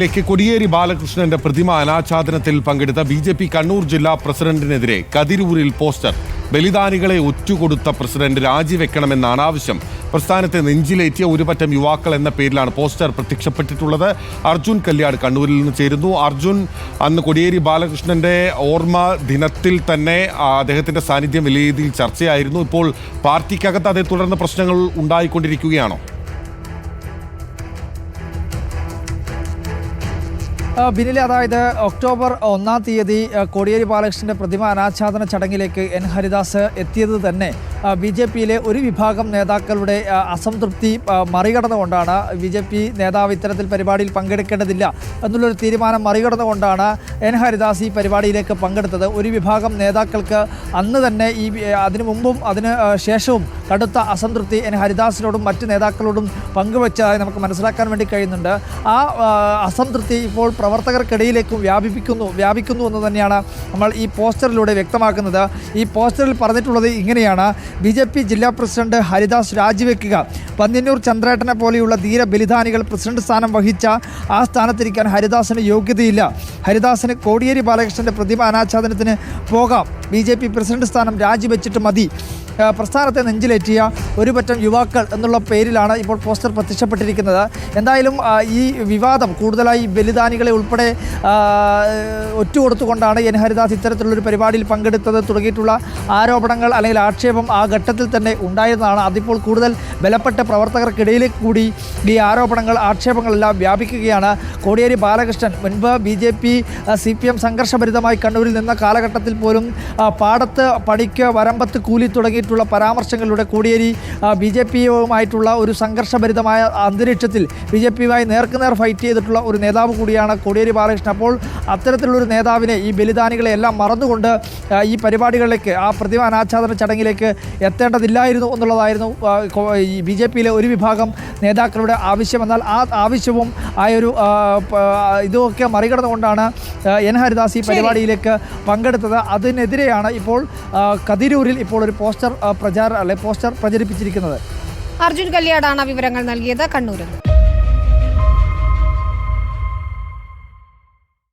കൊടിയേരി ബാലകൃഷ്ണന്റെ പ്രതിമ അനാച്ഛാദനത്തിൽ പങ്കെടുത്ത ബി.ജെ.പി. കണ്ണൂർ ജില്ലാ പ്രസിഡന്റിനെതിരെ കതിരൂരിൽ പോസ്റ്റർ. ബലിദാനികളെ ഒറ്റുകൊടുത്ത പ്രസിഡന്റ് രാജിവെക്കണമെന്നാണ് ആവശ്യം. പ്രസ്ഥാനത്തെ നെഞ്ചിലേറ്റിയ ഒരുപറ്റം യുവാക്കൾ എന്ന പേരിലാണ് പോസ്റ്റർ പ്രത്യക്ഷപ്പെട്ടിട്ടുള്ളത്. അർജുൻ കല്യാട് കണ്ണൂരിൽ നിന്ന് ചേരുന്നു. അർജുൻ, അന്ന് കൊടിയേരി ബാലകൃഷ്ണന്റെ ഓർമ്മ ദിനത്തിൽ തന്നെ അദ്ദേഹത്തിന്റെ സാന്നിധ്യം വലിയ രീതിയിൽ ചർച്ചയായിരുന്നു. ഇപ്പോൾ പാർട്ടിക്കകത്ത് അതേ തുടർന്ന് പ്രശ്നങ്ങൾ ഉണ്ടായിക്കൊണ്ടിരിക്കുകയാണോ? ബിനിലെ, അതായത് ഒക്ടോബർ 1-ാം തീയതി കോടിയേരി ബാലകൃഷ്ണന്റെ പ്രതിമ അനാച്ഛാദന ചടങ്ങിലേക്ക് എൻ ഹരിദാസ് എത്തിയത് തന്നെ ബി.ജെ.പിയിലെ ഒരു വിഭാഗം നേതാക്കളുടെ അസംതൃപ്തി മറികടന്നുകൊണ്ടാണ്. ബി.ജെ.പി നേതാവ് ഇത്തരത്തിൽ പരിപാടിയിൽ പങ്കെടുക്കേണ്ടതില്ല എന്നുള്ളൊരു തീരുമാനം മറികടന്നുകൊണ്ടാണ് എൻ ഹരിദാസ് ഈ പരിപാടിയിലേക്ക് പങ്കെടുത്തത്. ഒരു വിഭാഗം നേതാക്കൾക്ക് അന്ന് തന്നെ അതിനു മുമ്പും അതിന് ശേഷവും കടുത്ത അസംതൃപ്തി എൻ ഹരിദാസിനോടും മറ്റ് നേതാക്കളോടും പങ്കുവച്ചതായി നമുക്ക് മനസ്സിലാക്കാൻ വേണ്ടി കഴിയുന്നുണ്ട്. ആ അസംതൃപ്തി ഇപ്പോൾ പ്രവർത്തകർക്കിടയിലേക്കും വ്യാപിക്കുന്നു എന്ന് തന്നെയാണ് നമ്മൾ ഈ പോസ്റ്ററിലൂടെ വ്യക്തമാക്കുന്നത്. ഈ പോസ്റ്ററിൽ പറഞ്ഞിട്ടുള്ളത് ഇങ്ങനെയാണ്: ബി.ജെ.പി. ജില്ലാ പ്രസിഡന്റ് ഹരിദാസ് രാജിവെക്കുക. പന്ന്യന്നൂർ ചന്ദ്രേട്ടനെ പോലെയുള്ള ധീര ബലിദാനികൾ പ്രസിഡന്റ് സ്ഥാനം വഹിച്ച ആ സ്ഥാനത്തിരിക്കാൻ ഹരിദാസിന് യോഗ്യതയില്ല. ഹരിദാസിന് കോടിയേരി ബാലകൃഷ്ണന്റെ പ്രതിമ അനാച്ഛാദനത്തിന് പോകാം. ബി.ജെ.പി. പ്രസിഡന്റ് സ്ഥാനം രാജിവെച്ചിട്ട് മതി. പ്രസ്ഥാനത്തെ നെഞ്ചിലേറ്റിയ ഒരുപറ്റം യുവാക്കൾ എന്നുള്ള പേരിലാണ് ഇപ്പോൾ പോസ്റ്റർ പ്രത്യക്ഷപ്പെട്ടിരിക്കുന്നത്. എന്തായാലും ഈ വിവാദം കൂടുതലായി ബലിദാനികളെ ഉൾപ്പെടെ ഒറ്റുകൊടുത്തുകൊണ്ടാണ് എൻ ഹരിദാസ് ഇത്തരത്തിലുള്ളൊരു പരിപാടിയിൽ പങ്കെടുത്തത് തുടങ്ങിയിട്ടുള്ള ആരോപണങ്ങൾ അല്ലെങ്കിൽ ആക്ഷേപം ആ ഘട്ടത്തിൽ തന്നെ ഉണ്ടായിരുന്നതാണ്. അതിപ്പോൾ കൂടുതൽ ബലപ്പെട്ട പ്രവർത്തകർക്കിടയിലേക്ക് കൂടി ഈ ആരോപണങ്ങൾ ആക്ഷേപങ്ങളെല്ലാം വ്യാപിക്കുകയാണ്. കോടിയേരി ബാലകൃഷ്ണൻ മുൻപ് ബി.ജെ.പി. CPM സംഘർഷഭരിതമായി കണ്ണൂരിൽ നിന്ന കാലഘട്ടത്തിൽ പോലും പാടത്ത് പണിക്ക് വരമ്പത്ത് കൂലി തുടങ്ങിയിട്ടുള്ള പരാമർശങ്ങളിലൂടെ കോടിയേരി ബി.ജെ.പിയുമായിട്ടുള്ള ഒരു സംഘർഷഭരിതമായ അന്തരീക്ഷത്തിൽ ബി.ജെ.പിയുമായി നേർക്കുനേർ ഫൈറ്റ് ചെയ്തിട്ടുള്ള ഒരു നേതാവ് കൂടിയാണ് കോടിയേരി ബാലകൃഷ്ണൻ. അപ്പോൾ അത്തരത്തിലുള്ളൊരു നേതാവിനെ, ഈ ബലിദാനികളെ എല്ലാം മറന്നുകൊണ്ട് ഈ പരിപാടികളിലേക്ക്, ആ പ്രതിമ അനാച്ഛാദന ചടങ്ങിലേക്ക് എത്തേണ്ടതില്ലായിരുന്നു എന്നുള്ളതായിരുന്നു ഈ ബി.ജെ.പിയിലെ ഒരു വിഭാഗം നേതാക്കളുടെ ആവശ്യം. എന്നാൽ ആ ആവശ്യവും ആയൊരു ഇതൊക്കെ മറികടന്നുകൊണ്ടാണ് എൻ ഹരിദാസ് ഈ പരിപാടിയിലേക്ക് പങ്കെടുത്തത്. അതിനെതിരെയാണ് ഇപ്പോൾ കതിരൂരിൽ ഇപ്പോൾ ഒരു പോസ്റ്റർ പ്രചരിപ്പിച്ചിരിക്കുന്നത്. അർജുൻ കല്യാടാണ് വിവരങ്ങൾ നൽകിയത് കണ്ണൂരിൽ.